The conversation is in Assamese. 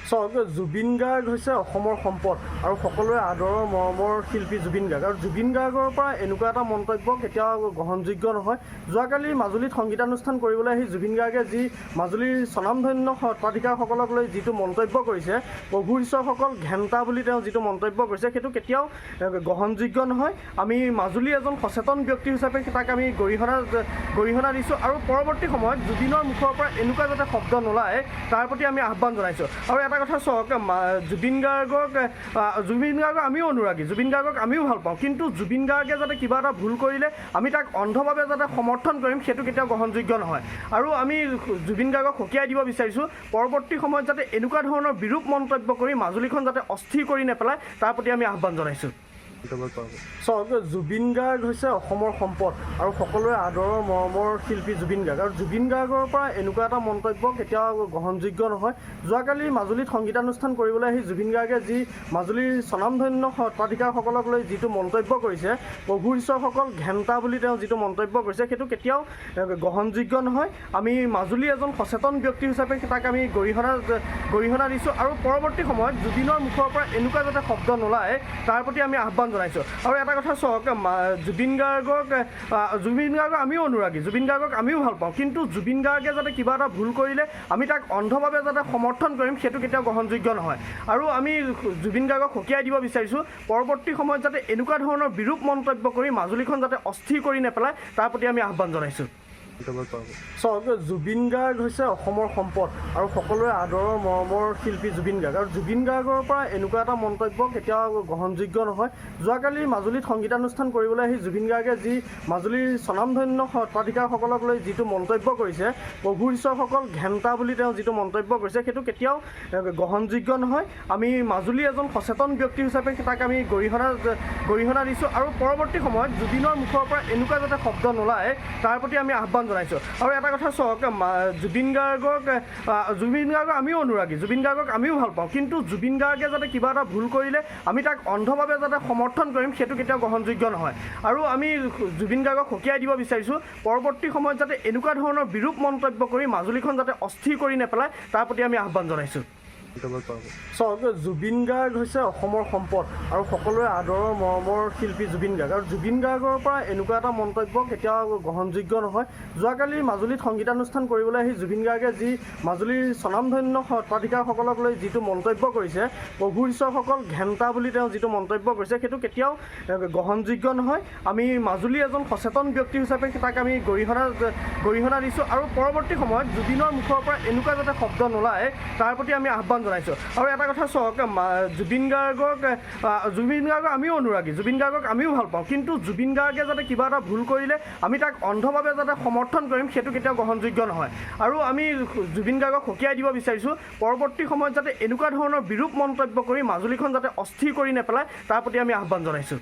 চাওক, জুবিন গাৰ্গ হৈছে অসমৰ সম্পদ আৰু সকলোৰে আদৰৰ মৰমৰ শিল্পী জুবিন গাৰ্গ। আৰু জুবিন গাৰ্গৰ পৰা এনেকুৱা এটা মন্তব্য কেতিয়াও গ্ৰহণযোগ্য নহয়। যোৱাকালি মাজুলীত সংগীতানুষ্ঠান কৰিবলৈ আহি জুবিন গাৰ্গে যি মাজুলীৰ স্বনামধন্য সত্ৰাধিকাৰসকলক লৈ যিটো মন্তব্য কৰিছে, প্ৰভু ঈশ্বৰৰ ঘেণ্টা বুলি তেওঁ যিটো মন্তব্য কৰিছে, সেইটো কেতিয়াও গ্ৰহণযোগ্য নহয়। আমি মাজুলী এজন সচেতন ব্যক্তি হিচাপে তাক আমি গৰিহণা দিছোঁ আৰু পৰৱৰ্তী সময়ত জুবিনৰ মুখৰ পৰা এনেকুৱা যাতে শব্দ নোলায় তাৰ প্ৰতি আমি আহ্বান জনাইছোঁ। আৰু এটা কথা চাওক, জুবিন গাৰ্গক আমিও অনুৰাগী, জুবিন গাৰ্গক আমিও ভাল পাওঁ, কিন্তু জুবিন গাৰ্গে যাতে কিবা এটা ভুল কৰিলে আমি তাক অন্ধভাৱে যাতে সমৰ্থন কৰিম সেইটো কেতিয়াও গ্ৰহণযোগ্য নহয়। আৰু আমি জুবিন গাৰ্গক সকীয়াই দিব বিচাৰিছোঁ, পৰৱৰ্তী সময়ত যাতে এনেকুৱা ধৰণৰ বিৰূপ মন্তব্য কৰি মাজুলীখন যাতে অস্থিৰ কৰি নেপেলায় তাৰ প্ৰতি আমি আহ্বান জনাইছোঁ। চাওক, জুবিন গাৰ্গ হৈছে অসমৰ সম্পদ আৰু সকলোৰে আদৰৰ মৰমৰ শিল্পী জুবিন গাৰ্গ। আৰু জুবিন গাৰ্গৰ পৰা এনেকুৱা এটা মন্তব্য কেতিয়াও গ্ৰহণযোগ্য নহয়। যোৱাকালি মাজুলীত সংগীতানুষ্ঠান কৰিবলৈ আহি জুবিন গাৰ্গে যি মাজুলীৰ স্বনামধন্য সত্ৰাধিকাৰসকলক লৈ যিটো মন্তব্য কৰিছে, প্ৰভু ঈশ্বৰৰ ঘেণ্টা বুলি তেওঁ যিটো মন্তব্য কৰিছে, সেইটো কেতিয়াও গ্ৰহণযোগ্য নহয়। আমি মাজুলী এজন সচেতন ব্যক্তি হিচাপে তাক আমি গৰিহণা দিছোঁ আৰু পৰৱৰ্তী সময়ত জুবিনৰ মুখৰ পৰা এনেকুৱা যাতে শব্দ নোলায় তাৰ প্ৰতি আমি আহ্বান জনাইছোঁ। আৰু এটা কথা চাওক, জুবিন গাৰ্গক আমিও অনুৰাগী, জুবিন গাৰ্গক আমিও ভাল পাওঁ, কিন্তু জুবিন গাৰ্গে যাতে কিবা এটা ভুল কৰিলে আমি তাক অন্ধভাৱে যাতে সমৰ্থন কৰিম সেইটো কেতিয়াও গ্ৰহণযোগ্য নহয়। আৰু আমি জুবিন গাৰ্গক সকীয়াই দিব বিচাৰিছোঁ, পৰৱৰ্তী সময়ত যাতে এনেকুৱা ধৰণৰ বিৰূপ মন্তব্য কৰি মাজুলীখন যাতে অস্থিৰ কৰি নেপেলায় তাৰ প্ৰতি আমি আহ্বান জনাইছোঁ। চাওক, জুবিন গাৰ্গ হৈছে অসমৰ সম্পদ আৰু সকলোৰে আদৰৰ মৰমৰ শিল্পী জুবিন গাৰ্গ। আৰু জুবিন গাৰ্গৰ পৰা এনেকুৱা এটা মন্তব্য কেতিয়াও গ্ৰহণযোগ্য নহয়। যোৱাকালি মাজুলীত সংগীতানুষ্ঠান কৰিবলৈ আহি জুবিন গাৰ্গে যি মাজুলীৰ স্বনামধন্য সত্ৰাধিকাৰসকলক লৈ যিটো মন্তব্য কৰিছে, প্ৰভু ঈশ্বৰৰ ঘেণ্টা বুলি তেওঁ যিটো মন্তব্য কৰিছে, সেইটো কেতিয়াও গ্ৰহণযোগ্য নহয়। আমি মাজুলী এজন সচেতন ব্যক্তি হিচাপে তাক আমি গৰিহণা দিছোঁ আৰু পৰৱৰ্তী সময়ত জুবিনৰ মুখৰ পৰা এনেকুৱা যাতে শব্দ নোলায় তাৰ প্ৰতি আমি আহ্বান জনাইছোঁ। আৰু এটা কথা চাওক, জুবিন গাৰ্গক আমিও অনুৰাগী, জুবিন গাৰ্গক আমিও ভাল পাওঁ, কিন্তু জুবিন গাৰ্গে যাতে কিবা এটা ভুল কৰিলে আমি তাক অন্ধভাৱে যাতে সমৰ্থন কৰিম সেইটো কেতিয়াও গ্ৰহণযোগ্য নহয়। আৰু আমি জুবিন গাৰ্গক সকীয়াই দিব বিচাৰিছোঁ, পৰৱৰ্তী সময়ত যাতে এনেকুৱা ধৰণৰ বিৰূপ মন্তব্য কৰি মাজুলীখন যাতে অস্থিৰ কৰি নেপেলায় তাৰ প্ৰতি আমি আহ্বান জনাইছোঁ। চাওক, জুবিন গাৰ্গ হৈছে অসমৰ সম্পদ আৰু সকলোৰে আদৰৰ মৰমৰ শিল্পী জুবিন গাৰ্গ। আৰু জুবিন গাৰ্গৰ পৰা এনেকুৱা এটা মন্তব্য কেতিয়াও গ্ৰহণযোগ্য নহয়। যোৱাকালি মাজুলীত সংগীতানুষ্ঠান কৰিবলৈ আহি জুবিন গাৰ্গে যি মাজুলীৰ স্বনামধন্য সত্ৰাধিকাৰসকলক লৈ যিটো মন্তব্য কৰিছে, প্ৰভু ঈশ্বৰৰ ঘেণ্টা বুলি তেওঁ যিটো মন্তব্য কৰিছে, সেইটো কেতিয়াও গ্ৰহণযোগ্য নহয়। আমি মাজুলী এজন সচেতন ব্যক্তি হিচাপে তাক আমি গৰিহণা দিছোঁ আৰু পৰৱৰ্তী সময়ত জুবিনৰ মুখৰ পৰা এনেকুৱা যাতে শব্দ নোলায় তাৰ প্ৰতি আমি আহ্বান জনাইছোঁ। আৰু এটা কথা চাওক, জুবিন গাৰ্গক আমিও অনুৰাগী, জুবিন গাৰ্গক আমিও ভাল পাওঁ, কিন্তু জুবিন গাৰ্গে যাতে কিবা এটা ভুল কৰিলে আমি তাক অন্ধভাৱে যাতে সমৰ্থন কৰিম সেইটো কেতিয়াও গ্ৰহণযোগ্য নহয়। আৰু আমি জুবিন গাৰ্গক সকীয়াই দিব বিচাৰিছোঁ, পৰৱৰ্তী সময়ত যাতে এনেকুৱা ধৰণৰ বিৰূপ মন্তব্য কৰি মাজুলীখন যাতে অস্থিৰ কৰি নেপেলায় তাৰ প্ৰতি আমি আহ্বান জনাইছোঁ।